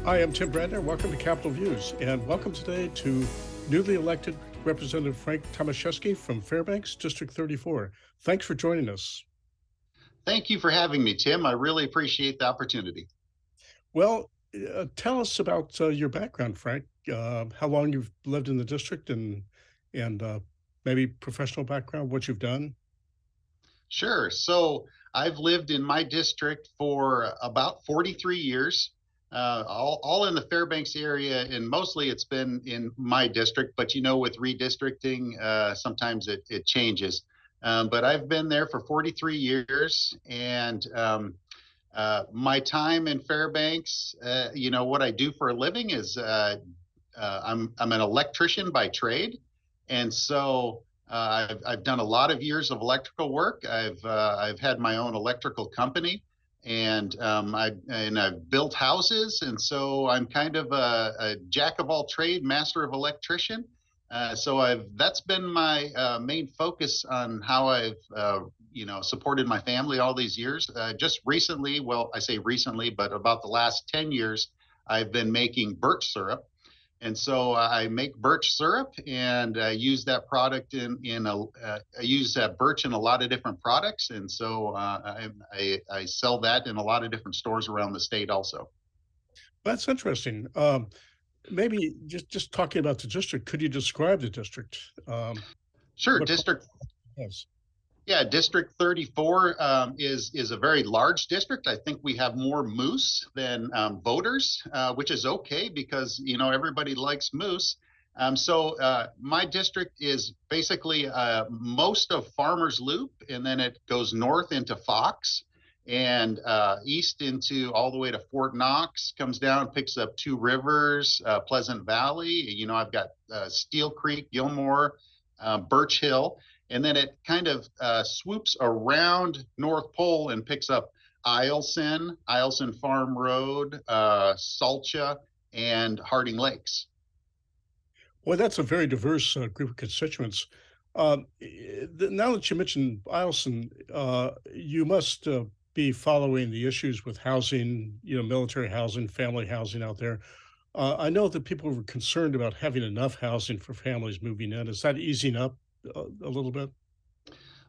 Hi, I'm Tim Bradner. Welcome to Capitol Views, and welcome today to newly elected Representative Frank Tomaszewski from Fairbanks, District 34. Thanks for joining us. Thank you for having me, Tim. I really appreciate the opportunity. Well, tell us about your background, Frank. How long you've lived in the district, and maybe professional background, what you've done. Sure. So I've lived in my district for about 43 years, all in the Fairbanks area, and mostly it's been in my district. But with redistricting, sometimes it changes. But I've been there for 43 years, and my time in Fairbanks, what I do for a living is I'm an electrician by trade, and so I've done a lot of years of electrical work. I've had my own electrical company, and I've built houses, and so I'm kind of a jack of all trade, master of electrician. So that's been my main focus on how I've supported my family all these years. Just recently, well, I say recently, but about the last 10 years, I've been making birch syrup. And so I make birch syrup, and I use that product I use that birch in a lot of different products. And so I sell that in a lot of different stores around the state also. That's interesting. Maybe just talking about the district, could you describe the district? Sure. What yes. Yeah, District 34 is a very large district. I think we have more moose than voters, which is okay because everybody likes moose. So my district is basically most of Farmers Loop, and then it goes north into Fox, and east into all the way to Fort Knox. Comes down, picks up Two Rivers, Pleasant Valley. I've got Steel Creek, Gilmore, Birch Hill. And then it kind of swoops around North Pole and picks up Eielson Farm Road, Salcha, and Harding Lakes. Well, that's a very diverse group of constituents. Now that you mentioned Eielson, you must be following the issues with housing, military housing, family housing out there. I know that people were concerned about having enough housing for families moving in. Is that easing up a little bit?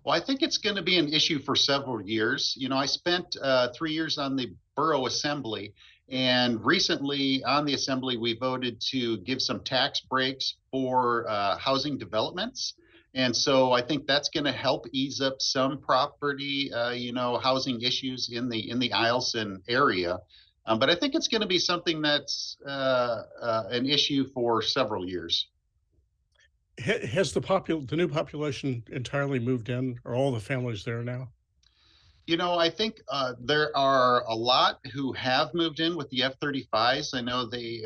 Well, I think it's going to be an issue for several years. I spent 3 years on the borough assembly, and recently on the assembly, we voted to give some tax breaks for housing developments. And so I think that's going to help ease up some property, housing issues in the Eielson area. But I think it's going to be something that's an issue for several years. Has the new population entirely moved in? Are all the families there now? I think there are a lot who have moved in with the F-35s. I know the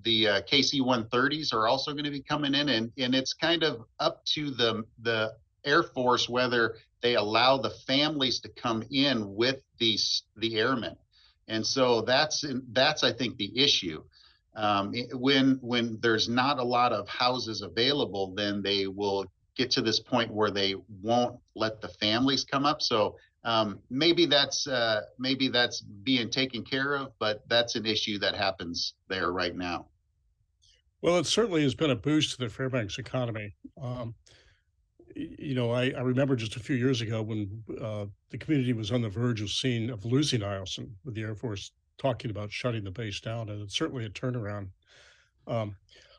KC-130s are also going to be coming in, and it's kind of up to the Air Force whether they allow the families to come in with the airmen. And so that's I think the issue. When there's not a lot of houses available, then they will get to this point where they won't let the families come up. So maybe that's being taken care of, but that's an issue that happens there right now. Well, it certainly has been a boost to the Fairbanks economy. I remember just a few years ago when the community was on the verge of losing Eielson, with the Air Force talking about shutting the base down, and it's certainly a turnaround. Um,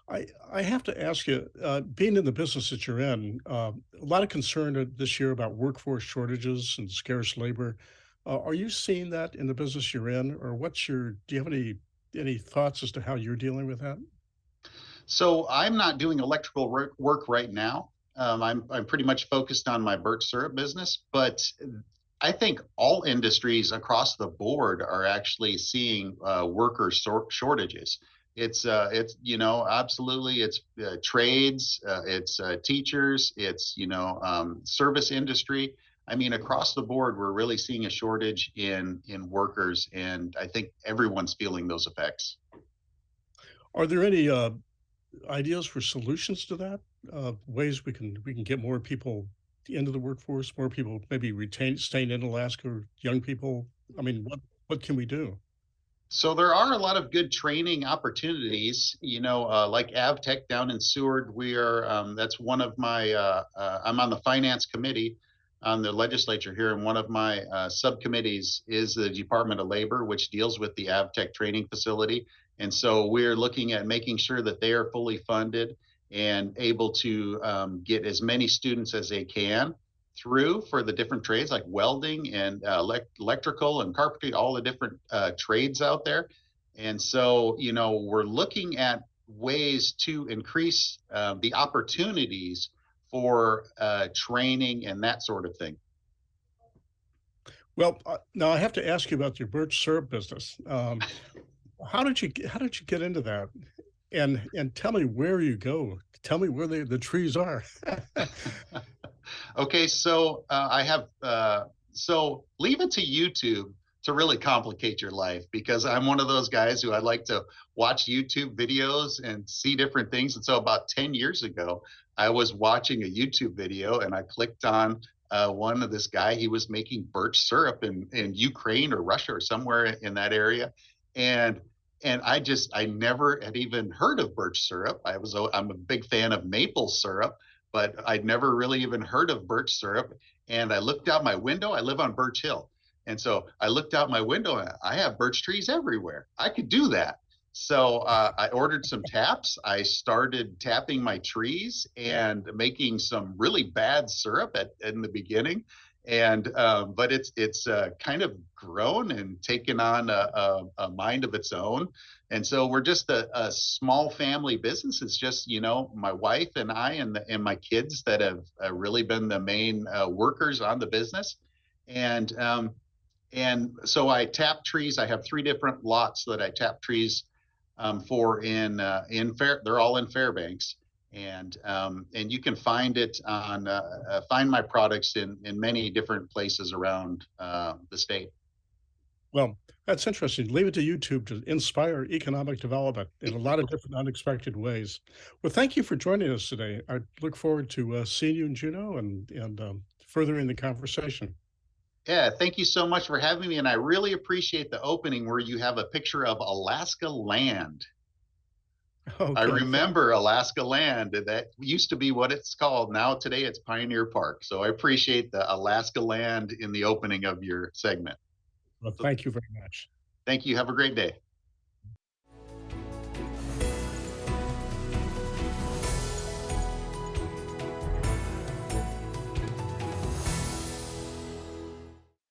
I have to ask you, being in the business that you're in, a lot of concern this year about workforce shortages and scarce labor. Are you seeing that in the business you're in, or do you have any thoughts as to how you're dealing with that? So I'm not doing electrical work right now. I'm pretty much focused on my birch syrup business, but I think all industries across the board are actually seeing worker shortages. It's absolutely, it's trades, it's teachers, it's service industry. I mean, across the board, we're really seeing a shortage in workers, and I think everyone's feeling those effects. Are there any ideas for solutions to that? Ways we can get more people into the workforce, more people maybe staying in Alaska, or young people. I mean, what can we do? So there are a lot of good training opportunities, like AvTech down in Seward. That's one of I'm on the finance committee on the legislature here, and one of my subcommittees is the Department of Labor, which deals with the AvTech training facility. And so we're looking at making sure that they are fully funded and able to get as many students as they can through for the different trades like welding and electrical and carpentry, all the different trades out there. And so, we're looking at ways to increase the opportunities for training and that sort of thing. Well, now I have to ask you about your birch syrup business. How did you get into that? And tell me where you go. Tell me where the trees are. Okay, so leave it to YouTube to really complicate your life because I'm one of those guys who I like to watch YouTube videos and see different things. And so about 10 years ago, I was watching a YouTube video and I clicked on one of this guy. He was making birch syrup in Ukraine or Russia or somewhere in that area. And I never had even heard of birch syrup. I'm a big fan of maple syrup, but I'd never really even heard of birch syrup. And I looked out my window. I live on Birch Hill. And so I looked out my window and I have birch trees everywhere. I could do that. So I ordered some taps. I started tapping my trees and making some really bad syrup in the beginning. And but it's kind of grown and taken on a mind of its own. And so we're just a small family business. It's just my wife and I and my kids that have really been the main workers on the business. And so I tap trees. I have three different lots that I tap trees for in Fair. They're all in Fairbanks, and you can find my products in many different places around the state. Well, that's interesting. Leave it to YouTube to inspire economic development in a lot of different unexpected ways. Well, thank you for joining us today. I look forward to seeing you in Juneau and furthering the conversation. Yeah, thank you so much for having me, and I really appreciate the opening where you have a picture of Alaska land. I Okay. remember Alaska land. That used to be what it's called. Now today it's Pioneer Park. So I appreciate the Alaska land in the opening of your segment. Well, So thank you very much. thank you. Have a great day.